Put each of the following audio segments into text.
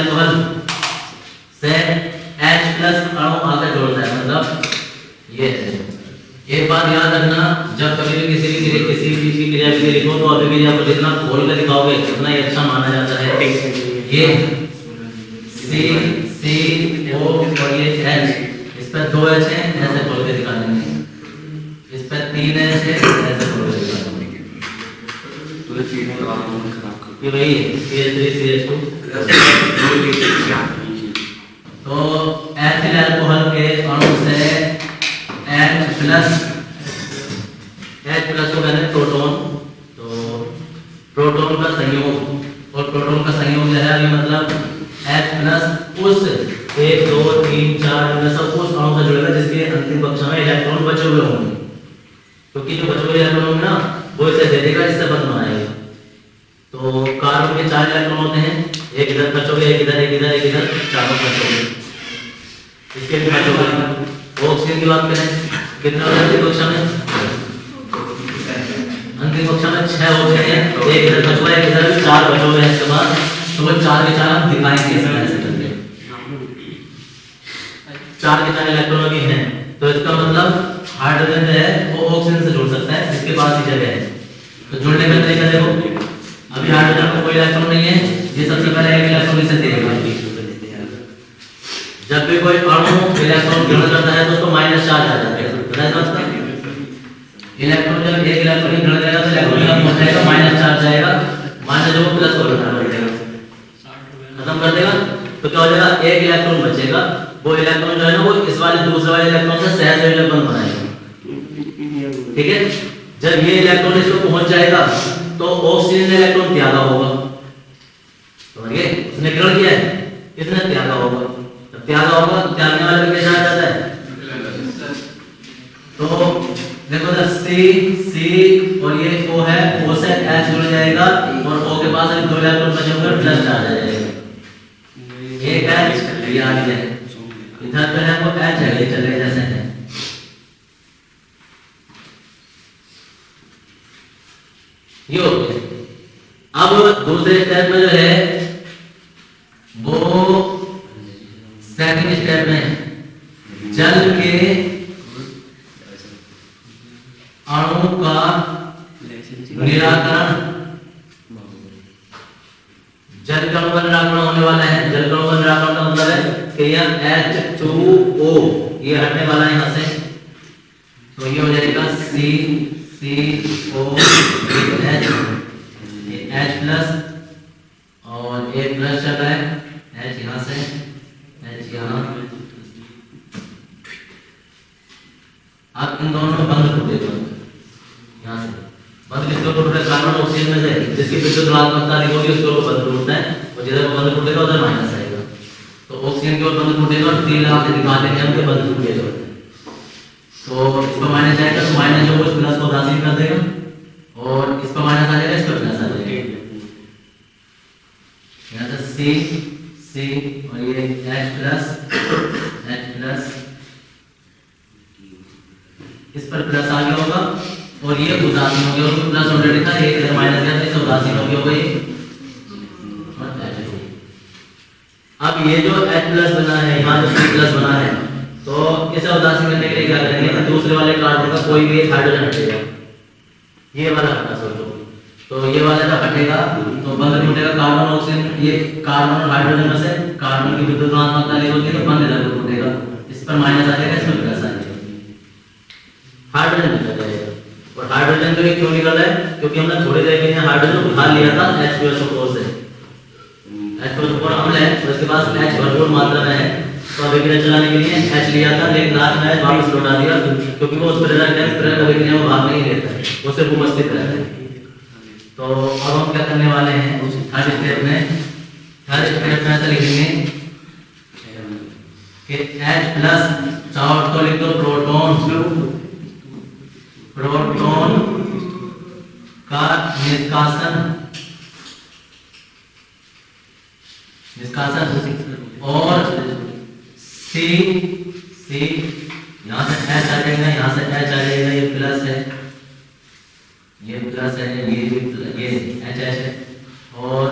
Alcohol से H+ अणु आकर जोड़ता है, मतलब ये है। एक बात याद रखना, जब कभी भी किसी चीज की क्रिया विधि लिखो तो अभिक्रिया को जितना खोल कर दिखाओगे उतना ही अच्छा माना जाता है। ये CCO और ये H, इस पर 2 H है, ऐसे खोल के दिखा देंगे, इस पर 3 H है, ऐसे खोल के दिखा देंगे। ये वही है CH3CH2। तो एथिल अल्कोहल के अणु से H+ को कहते हैं प्रोटॉन। तो प्रोटॉन का संयोग, और प्रोटॉन का संयोग जो है अभी मतलब H+ उस 1 2 3 4 सब उस अणु से जुड़ेगा जिसके अंतिम कक्षा में इलेक्ट्रॉन बचे हुए होंगे, क्योंकि जो बचे हुए इलेक्ट्रॉन होंगे ना वो इसे दे देगा, इससे बंध बनाएगा। तो कार्बन के 4 इलेक्ट्रॉन होते हैं, एक इधर खर्च हो गया, एक इधर, एक इधर, एक इधर, चारों खर्च हो गए, इसके भी खर्च हो गए। ऑक्सीजन की बात करें, कितना हो जाती है कक्षा में? अंतिम कक्षा में 6 ऑक्सीजन है, एक इधर खर्च हुआ, एक इधर, 4 बचे हुए हैं इसके बाद। तो वो 4 के 4 हम दिखाएंगे इस तरह से करके, 4 के 4 इलेक्ट्रॉनों की हैं। तो इसका मतलब हाइड्रोजन जो है वो ऑक्सीजन से जुड़ सकता है, इसके पास ही जगह है। तो जुड़ने का तरीका देखो, अभी हाइड्रोजन को कोई इलेक्ट्रॉन नहीं है, ये सबसे पहले एक इलेक्ट्रॉन इसे देगा। जब भी कोई अणु इलेक्ट्रॉन ग्रहण करता है तो उसको माइनस चार्ज आ जाता है, पता है दोस्तों? इलेक्ट्रॉन जब एक इलेक्ट्रॉन ग्रहण करेगा तो इलेक्ट्रॉन का हो जाएगा माइनस चार्ज आएगा, माइनस जो प्लस को खत्म कर देगा। तो क्या हो जाएगा, एक इलेक्ट्रॉन बचेगा, वो इलेक्ट्रॉन जो है ना वो इस वाले दूसरे वाले इलेक्ट्रॉन से सहसंयोजक बंध बनाएगा, ठीक है। जब ये इलेक्ट्रॉन इसको पहुंच जाएगा तो ऑक्सीजन ने इलेक्ट्रॉन त्यागा होगा, समझ गए? उसने ग्रहण किया है, इसने त्यागा होगा, त्यागा होगा, त्यागने वाले में क्या जाता है? तो देखो ना, C और ये O है, O से H जुड़ जाएगा और O के पास 2 इलेक्ट्रॉन बचे होंगे, प्लस चार्ज आ जाएगा, एक H ये आ गया, इधर पे है वो H है, ये चले जैसे है। ये हो गया। अब दूसरे स्टेप में जो है वो सेकंड स्टेप में जल के अणु का निराकरण, जल का अणु का निराकरण होने वाला है। जल का अणु का निराकरण का मतलब है कि यह H2O ये हटने वाला है यहाँ से, तो ये हो जाएगा CCO H+ और एक प्लस चल रहा है, H यहाँ से, H यहाँ। अब इन दोनों में बंध टूटेगा, यहाँ से बंध किसको टूट रहा है? कार्बन ऑक्सीजन में से, जिसकी विद्युत ऋणात्मकता अधिक होगी उसको बंध टूटता है, और जिधर बंध टूटेगा उधर माइनस आएगा। तो ऑक्सीजन की ओर बंध टूटेगा और 3 लगा के दिखा देंगे हम कि बंध टूटेगा। तो इस पर माइनस जाएगा तो माइनस जो उस प्लस को उदासीन कर देगा, और इस पर माइनस आ जाएगा, इस पर प्लस आ जाएगा। यहाँ से C और ये H+, इस पर प्लस आ गया होगा और ये उदासीन हो गया, और प्लस ऑलरेडी था, एक इधर माइनस गया तो इसे उदासीन हो गया होगा ये। अब ये जो H+ बना है, यहाँ जो C+ बना है, तो इसे उदासीन करने के लिए क्या करेंगे? दूसरे वाले कार्बन का कोई भी एक हाइड्रोजन हटेगा, ये वाला हटा सोचो, तो ये वाला जब हटेगा तो बंध टूटेगा। कार्बन ऑक्सीजन, ये कार्बन और हाइड्रोजन में से कार्बन की विद्युत ऋणात्मकता अधिक होती है तो बंध इधर टूटेगा, इस पर माइनस आ जाएगा, इसमें प्लस आ जाएगा, हाइड्रोजन निकल जाएगा। और हाइड्रोजन तो ये क्यों निकल रहा है? क्योंकि हमने थोड़ी देर पहले हाइड्रोजन उठा लिया था H2SO4 से, H2SO4 अम्ल है तो इसके पास H भरपूर मात्रा में है, तो अभिक्रिया चलाने के लिए H लिया था, लेकिन लास्ट में H वापस लौटा दिया, क्योंकि वो उस प्रेरक अभिक्रिया में भाग नहीं लेता है, वो सिर्फ उपस्थित रहता है। तो अब हम क्या करने वाले हैं थर्ड स्टेप में ऐसा लिखेंगे कि H+ चार्ज को लिख दो प्रोटॉन का निष्कासन और C यहाँ से H आ जाएगा, यहाँ से H आ जाएगा, ये प्लस है, ये प्लस है, ये H है, और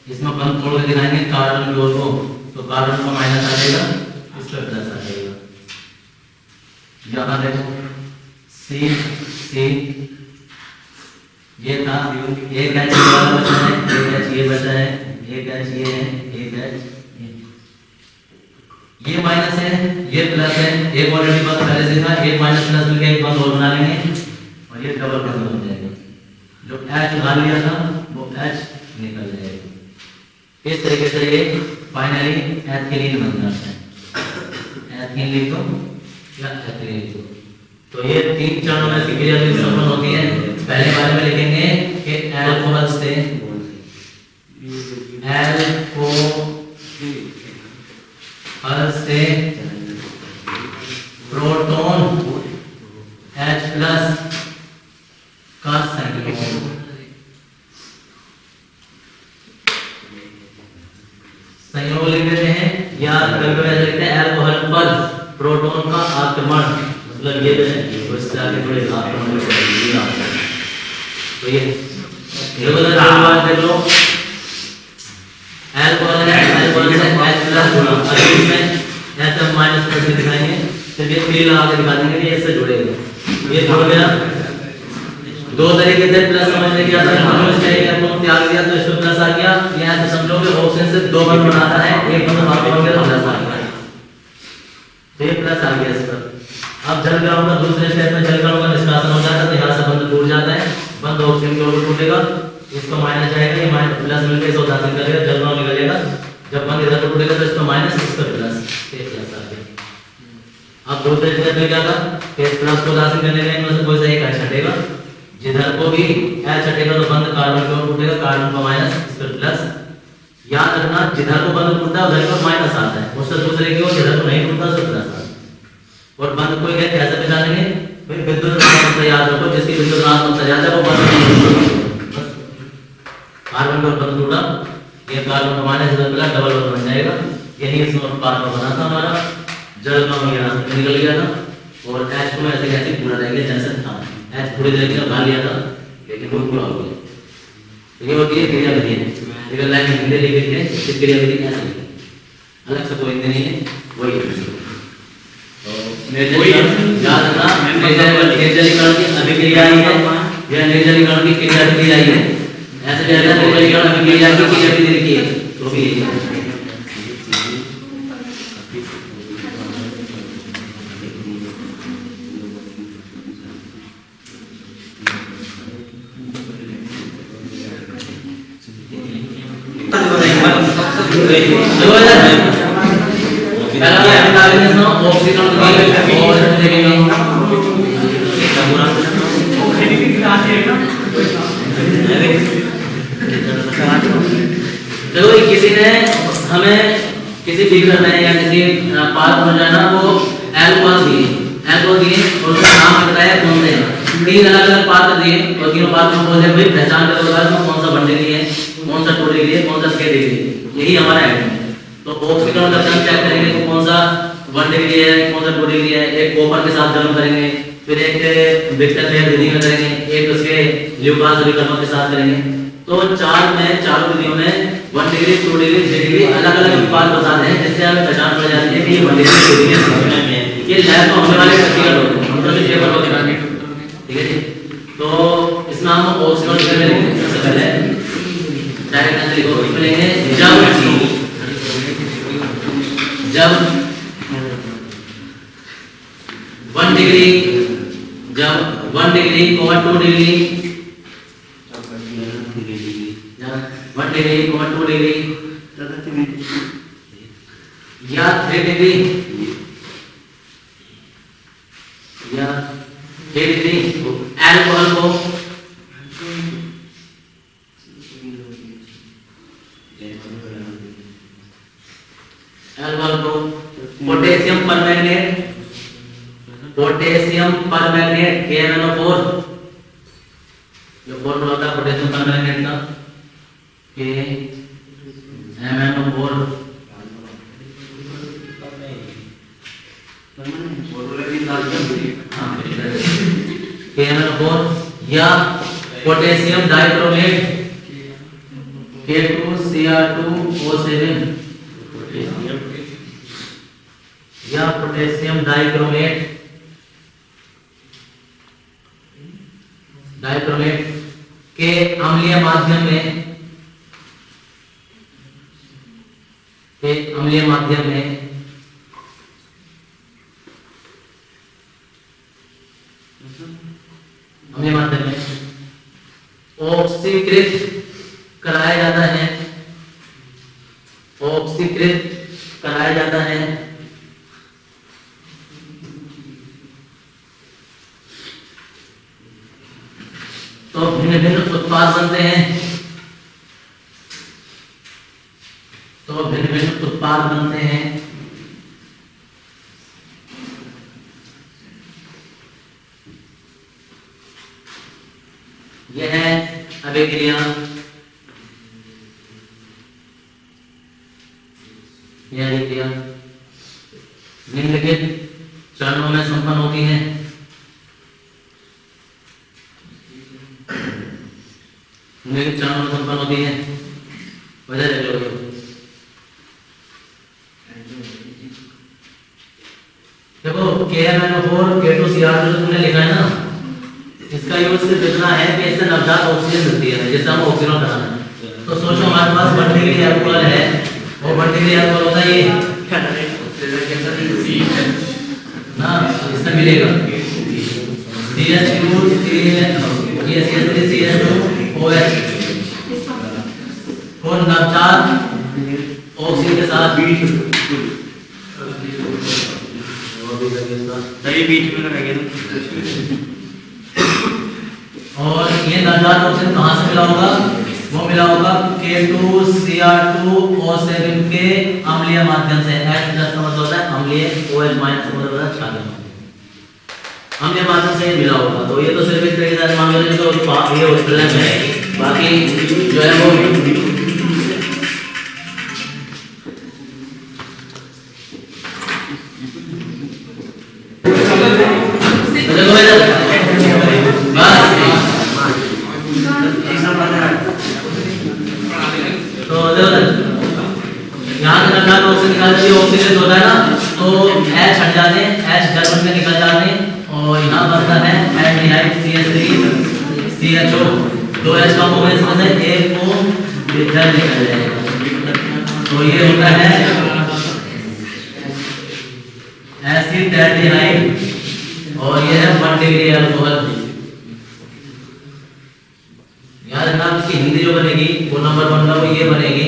इसमें बंद तोड़ के दिखाएंगे कार्बन की ओर को, तो कार्बन का माइनस आ जाएगा, इस पर प्लस आ जाएगा। यहाँ देखो सी सी ये था, एक एच वाला बचा है, एक एच ये बचा है, एक एच ये है, एक एच ये माइनस है, ये प्लस है, एक ऑलरेडी बंद पहले से था, एक माइनस प्लस मिलकर एक बंद और बना लेंगे और ये डबल बंद हो जाएगा। जो एच उठा लिया था वो एच निकल जाएगा। इस तरीके से ये फाइनली एथिलीन बन जाता है, एथिलीन को या एथिलीन को। तो ये तीन चरणों में क्रिया संपन्न होती है। पहले बारे में लिखेंगे कि अल्कोहल से प्रोटॉन H प्लस का संयोग लिख देते हैं, या कभी लिखते हैं अल्कोहल पर प्रोटॉन का आक्रमण, मतलब ये जो है उससे आगे थोड़े आक्रमण करेगा। तो ये रेगुलर बात देख लो, अल्कोहल है, अल्कोहल से H प्लस जुड़ा, अभी इसमें H माइनस प्लस दिखाएंगे, तो ये 3 लगा के दिखा देंगे कि इससे जुड़ेगा। ये जुड़ गया, दो तरीके से प्लस समझने की आसान है, इसमें एक अपन त्याग दिया तो इसमें प्लस आ गया। यहाँ से समझोगे ऑप्शन से 2 बंद बनाता है, एक बंद बाकी बन गया तो प्लस आ गया, तो ये प्लस आ गया इस पर। अब जल ग्राम का दूसरे स्टेप में जल ग्राम का निष्कासन हो जाता है, तो यहाँ से बंद टूट जाता है, बंद ऑक्सीजन की ओर टूटेगा, इसको माइनस जाएगा, ये माइनस प्लस मिलकर इसे उदासीन करेगा, जल ग्राम निकलेगा। जब बंद इधर को टूटेगा तो इसको माइनस, इस पर प्लस, ये प्लस आ गया। अब दूसरे स्टेप में क्या था, इस प्लस को उदासीन करने में इनमें से कोई सा एक एच हटेगा, जिधर को भी एच हटेगा तो बंद कार्बन की ओर टूटेगा, कार्बन का माइनस, इस पर प्लस। याद रखना जिधर को बंद टूटता है उधर को माइनस आता है, उससे दूसरे की ओर जिधर को नहीं टूटता उस पर प्लस आता है। और बंद को कैसे पहचानेंगे, फिर विद्युत ऋणात्मक याद रखो, जिसकी विद्युत ऋणात्मक ज्यादा है वो बंद नहीं टूटेगा। कार्बन का बंद टूटा, ये कार्बन का माइनस इधर मिला, डबल बंद बन जाएगा। यही इसमें कार्बन बना था हमारा, जल का यहाँ निकल गया था, और एच को ऐसे कैसे पूरा रह गया जैसे था, एच थोड़ी देर के लिए उठा लिया था लेकिन वो पूरा हो गया। ये होती है क्रिया विधि है, अगर लाइन हिंदी लिखी है इस क्रिया विधि कैसे लिखें, अलग से कोई हिंदी नहीं है, वही है। तो याद रखना निर्जलीकरण की अभिक्रिया ही है, यह निर्जलीकरण की क्रिया विधि आई है, ऐसे निर्जलीकरण अभिक्रिया की क्रिया विधि लिखी है तो भी देखो किसी ने हमें किसी फिगर में या किसी पार्क में जाना, वो अल्कोहल दिए और उसका नाम बताया कौन से 3 अलग-अलग पात्र दिए और तीनों पात्र में बोले भाई पहचान करो कौन सा 1 डिग्री है, कौन सा 2 डिग्री है, कौन सा 6 डिग्री है। यही हमारा है। तो ऑक्सीकरण का जन्म चेक करेंगे तो कौन सा 1 डिग्री है, कौन सा 2 डिग्री है, एक कॉपर के साथ जन्म करेंगे, फिर एक विक्टर लेयर विधि में करेंगे, एक उसके ल्यूकास विकल्पों के साथ करेंगे। तो चारों विधियों में 1 डिग्री 2 डिग्री 3 डिग्री अलग-अलग विपाक बताते हैं, जिससे हमें पहचान पड़ जाती है कि ये 1 डिग्री 2 डिग्री है। ये लैब तो होने वाले प्रैक्टिकल होते हैं, मतलब ये पेपर होते हैं, ठीक है जी। तो इसमें हम ऑक्सीकरण के में लेंगे, सबसे पहले डायरेक्ट आंसर लिखो, इसमें लेंगे जब 1 डिग्री 2 डिग्री 1 डिग्री 2 डिग्री या 3 डिग्री या 3 डिग्री अल्कोहल को पोटेशियम परमैंगनेट KMnO4, जो फॉर्मूला होता है पोटेशियम परमैंगनेट का KMnO4 KMnO4 या पोटेशियम डाइक्रोमेट K2Cr Cr2O7 या पोटेशियम डाइक्रोमेट के अम्लीय माध्यम में ऑक्सीकृत कराया जाता है तो भिन्न भिन्न उत्पाद बनते हैं यह है अभिक्रिया निम्नलिखित चरणों में संपन्न होती है। वजह देख लो। देखो KMnO4 K2Cr2 जो तुमने लिखा है ना, इसका यूज सिर्फ इतना है कि इससे नवजात ऑक्सीजन मिलती है जिससे हम ऑक्सीजन कराना है। तो सोचो हमारे पास 1 डिग्री अल्कोहल है और 1 डिग्री अल्कोहल होता है ये ना, इससे मिलेगा CH2CH2OH और नवजात ऑक्सीजन के साथ बीच में लगाएंगे। और ये नवजात ऑक्सीजन कहाँ से मिला होगा? वो मिला होगा K2Cr2O7 के अम्लीय माध्यम से। H प्लस का मतलब होता है अम्लीय, OH माइनस का मतलब होता है क्षारीय। अम्लीय माध्यम से मिला होगा। तो ये तो सिर्फ इस तरीके से मान लो तो ये उत्प्लवन है, बाकी जो है वो ऑक्सीजन होता है ना, तो H हट जाते हैं, H जर्मन में निकल जाते हैं और यहाँ बनता है एल्डिहाइड CH3CHO। 2 H का हो गया, इसमें से एक को इधर निकल जाएगा, तो ये होता है एसिटाल्डिहाइड और ये है 1 डिग्री अल्कोहल। याद रखना, इसकी हिंदी जो बनेगी वो नंबर 1 का वो ये बनेगी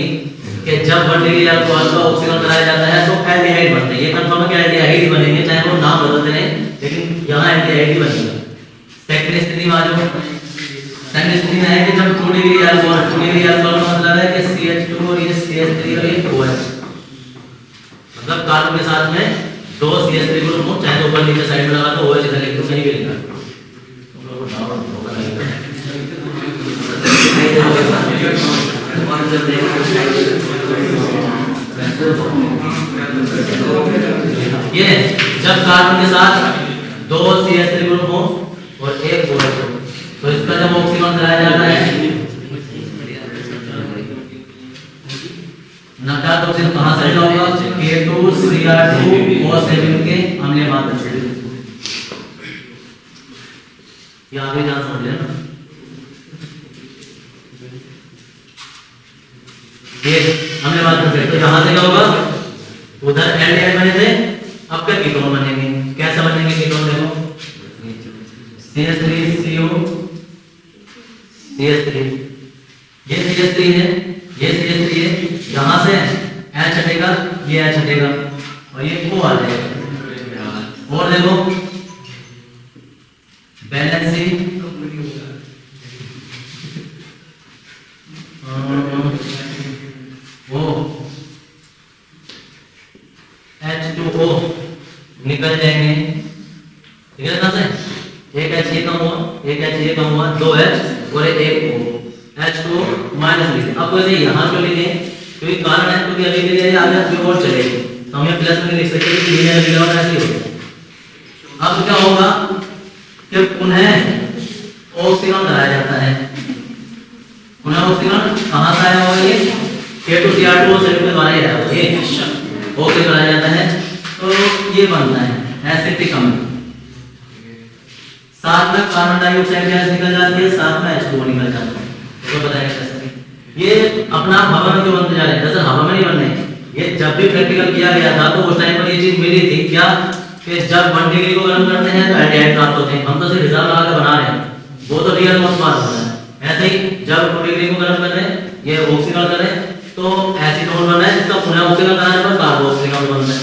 कि जब 1 डिग्री अल्कोहल का ऑक्सीजन कराया जाता है तो एल्डिहाइड बनते हैं। ये कंफर्म है कि एल्डिहाइड ही बनेंगे, चाहे वो नाम बदलते रहे, लेकिन यहाँ एल्डिहाइड ही बनेगा। सेकंड स्थिति में आ जाओ। सेकंड स्थिति में है कि जब 2 डिग्री अल्कोहल का मतलब है कि CH2 और ये CH3 और ये OH, मतलब कार्बन के साथ में 2 CH3 ग्रुप हो, चाहे तो ऊपर नीचे साइड में लगा दो, OH इधर लिख दो, कहीं भी लिखना। ये जब कार्बन के साथ 2 CH3 ग्रुप हो और एक OH हो, तो इसका जब ऑक्सीजन कराया जाता है नवजात ऑक्सीजन कहां से होगा? K2Cr2O7 के अम्लीय माध्यम से। ये आगे जान समझ लेना। ये हमने बात कर, तो यहां से क्या होगा? उधर एल्डिहाइड बने थे, अब क्या कीटोन बनेंगे? कैसे बनेंगे कीटोन? देखो CH3CO CH3, ये CH3 है, ये CH3 है, यहां से H हटेगा, ये H हटेगा और ये O आ जाएगा। और देखो बैलेंसिंग वो H2O निकल जाएंगे, ठीक है ना सर? एक H ये कम हुआ, एक H ये कम हुआ, 2 H और एक O, H2O माइनस लिखे। अब वैसे यहाँ क्यों लिखे? क्योंकि कारण है, क्योंकि अभी के लिए आगे कोई और चलेगी, तो हम ये प्लस में लिख सकते हैं कि ये अभी लगा ऐसे होगा। अब क्या होगा कि पुनः ऑक्सीजन कराया जाता है। पुनः ऑक्सीजन कहाँ से आया होगा? ये K2Cr2 संयुक्त द्वारा ही है ये ऑक्सीजन बनाया जाता है। तो ये बनता है एसिटिक अम्ल। साथ में कार्बन डाइऑक्साइड गैस निकल जाती है, साथ में H2O निकल जाता है। तो बताएं कैसे ये अपना हवा में क्यों बनते जा रहे हैं? दरअसल हवा में नहीं बनने, ये जब भी प्रैक्टिकल किया गया था तो उस टाइम पर ये चीज मिली थी क्या कि जब 1 डिग्री को गर्म करते हैं तो एल्डिहाइड प्राप्त होते हैं। हम तो सिर्फ हिसाब लगा के बना रहे हैं, वो तो रियल में उत्पाद हो रहा है। ऐसे ही जब 2 डिग्री को गर्म कर रहे हैं, ये ऑक्सीकरण कर रहे हैं तो एसीटोन बन रहा है, जिसका पुनः ऑक्सीकरण कराने पर कार्बोक्सिलिक बनता है।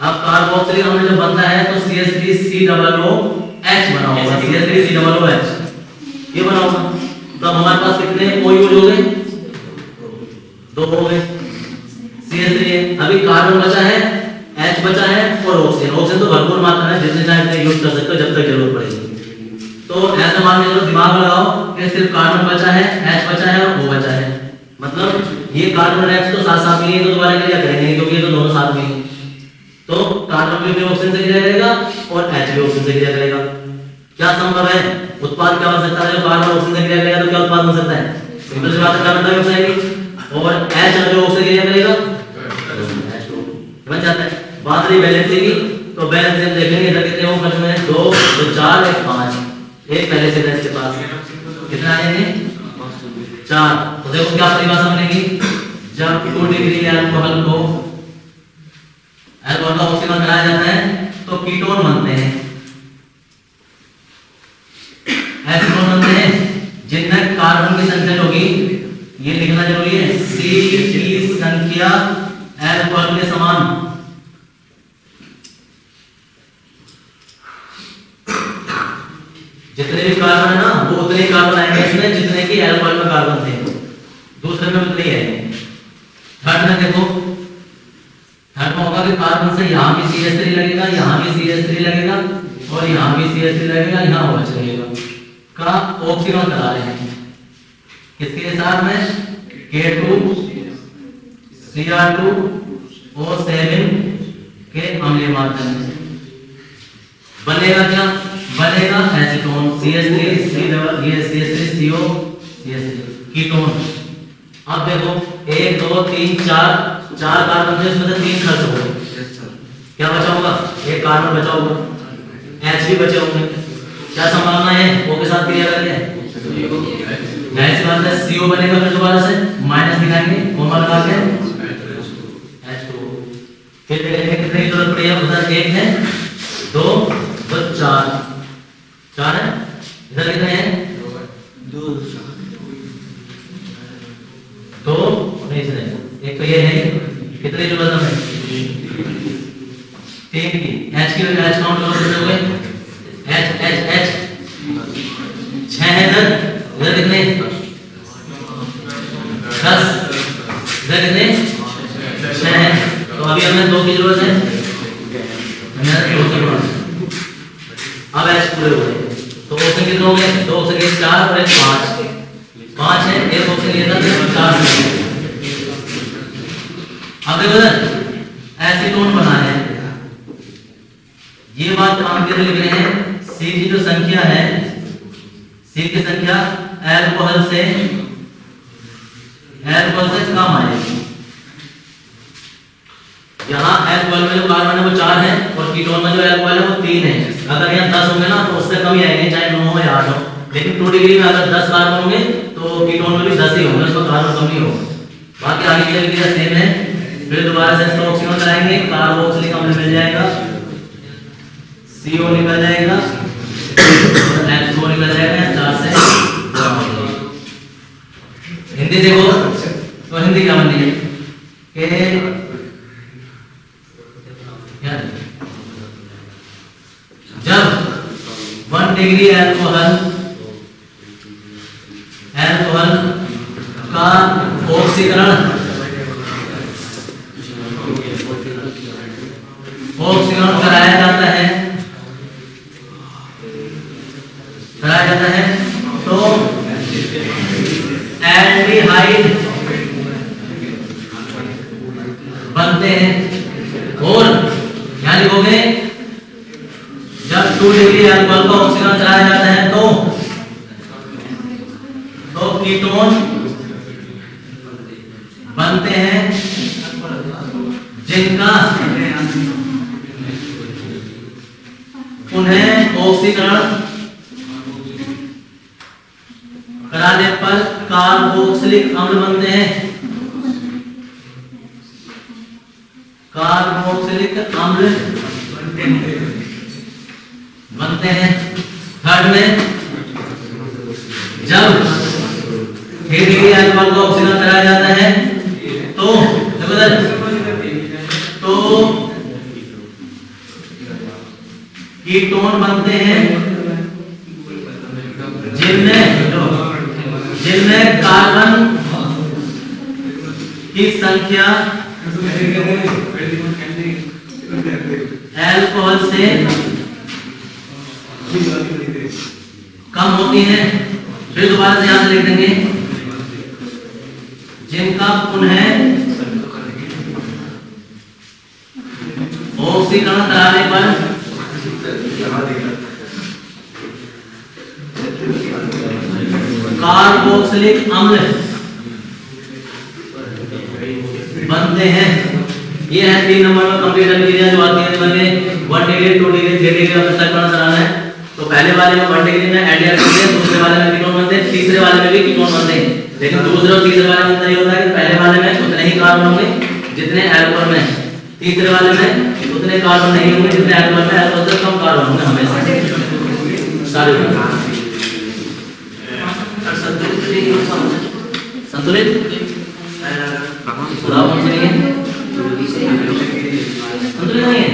अब कार्बोक्सिलिक अम्ल जब बनता है तो CH3COOH बना होगा, CH3COOH ये बना होगा। तब हमारे पास कितने OH हो गए? 2 हो गए। CH3 अभी कार्बन बचा है, H बचा है और ऑक्सीजन। ऑक्सीजन तो भरपूर मात्रा में जितने चाहे यूज कर सकते हो जब तक जरूरत पड़ेगी। तो ऐसा मान के चलो, दिमाग लगाओ कि सिर्फ कार्बन बचा है, H बचा है और O बचा है। मतलब ये कार्बन और H तो साथ साथ में ही तो दोबारा क्रिया करेंगे क्योंकि ये तो दोनों साथ में हैं। तो कार्बन भी ऑक्सीजन से क्रिया करेगा और H भी ऑक्सीजन से क्रिया करेगा। क्या संभव है? उत्पाद क्या बन सकता है? जब कार्बन ऑक्सीजन से क्रिया करेगा तो क्या उत्पाद बन सकता है? सिंपल सी बात है, कार्बन डाइऑक्साइड और H जो ऑक्सीजन क्रिया करेगा बन जाता है। बात रही वैलेंसी की, तो वैलेंसी हम देखेंगे इधर कितने होंगे फर्स्ट में 2 तो 4 1 5 एक पहले से इसके पास कितना आएंगे 4। तो देखो क्या परिभाषा मिलेगी, जब 2 डिग्री अल्कोहल को अल्कोहल का ऑक्सीकरण कराया जाता है तो कीटोन बनते हैं, एसीटोन बनते हैं जिनमें कार्बन की संख्या होगी, ये लिखना जरूरी है, C की संख्या अल्कोहल के समान। जितने भी कार्बन है ना वो उतने ही कार्बन आएंगे इसमें जितने की अल्कोहल में कार्बन थे, दूसरे में उतने ही आएंगे। थर्ड में देखो, थर्ड में होगा कि कार्बन से यहाँ भी CH3 लगेगा, यहाँ भी CH3 लगेगा और यहाँ भी CH3 लगेगा, यहाँ OH लगेगा का ऑक्सीकरण करा रहे हैं। किसके साथ में? K2Cr2O7 के अम्लीय माध्यम से बनेगा क्या? बनेगा एसीटोन CH3CO कीटोन। अब देखो 1 2 3 4 कार्बन थे, उसमें से 3 खर्च हो गए, क्या बचा होगा? एक कार्बन बचा होगा, H भी बचे होंगे। क्या संभावना है O के साथ क्रिया करके? जाहिर सी बात है CO बनेगा, फिर दोबारा से माइनस दिखाएंगे कोमा लगा के H2O। फिर देखेंगे कितने की जरूरत पड़ी है, उधर 1 है 2 तो 4 है, इधर कितने हैं? 2 नहीं इसने एक तो ये है, कितने जरूरत हमें? 3 की। H की H काउंट करो कितने हो गए? H 6 है इधर कितने? 10 इधर कितने? 6 है। तो अभी हमें 2 की जरूरत है, अब H पूरे हो गए तो ऑक्सीजन कितने हो गए? 2 ऑक्सीजन 4 और 5 है, एक ऑक्सीजन लेता है 4 से। अब देखो एसीटोन बना है, ये बात काम के लिए लिख रहे हैं। C की जो संख्या है, C की संख्या अल्कोहल से कम आएगी। यहाँ अल्कोहल में जो कार्बन है वो 4 है और कीटोन में जो अल्कोहल है वो 3 है। अगर यहाँ 10 होंगे ना तो उससे कम ही आएंगे, चाहे 9 हो या 8 हो। लेकिन 2 डिग्री में अगर 10 कार्बन होंगे तो कीटोन में भी 10 ही होंगे, उसमें कार्बन कम नहीं होगा। बाकी आगे की क्रिया सेम है। फिर दोबारा से इसको ऑक्सीकरण कराएंगे, कार्बोक्सिलिक अम्ल मिल जाएगा, CO निकल जाएगा और H2O निकल जाएगा, 4 से हिंदी देखो तो हिंदी क्या बनती है कि जब 1 डिग्री अल्कोहल का ऑक्सीकरण कराया जाता है तो एल्डिहाइड बनते हैं। और यहाँ लिखोगे जब 2 डिग्री अल्कोहल का ऑक्सीकरण कराया जाता है तो कीटोन बनते हैं जिनका उन्हें ऑक्सीकरण कराने पर कार्बोक्सिलिक अम्ल बनते हैं। कार्बोक्सिलिक अम्ल बनते हैं। थर्ड में जब हेडिंग अल्कोहल को ऑक्सीकरण कराया जाता है तो कीटोन बनते हैं जिनमें कार्बन की संख्या अल्कोहल से कम होती है। फिर दोबारा से यहां से लिख देंगे जिनका पुनः ऑक्सीकरण कराने पर कार्बोक्सिलिक अम्ल बनते हैं। ये है 3 नंबर में कंप्लीट अभिक्रिया जो आती है नंबर में 1 डिग्री 2 डिग्री 3 डिग्री का पृथक्करण कराना है। तो पहले वाले में 1 डिग्री में एडियर करते हैं, दूसरे वाले में कीटोन बनते हैं, तीसरे वाले में भी कीटोन बनते हैं। लेकिन दूसरे और तीसरे वाले में अंतर ये होता है कि पहले वाले में उतने ही कार्बन होंगे जितने अल्कोहल में, तीसरे वाले में उतने कार्बन नहीं होंगे जितने अल्कोहल में। अल्कोहल से कम कार्बन होंगे हमेशा सारे संतुलित संतुलित नहीं है।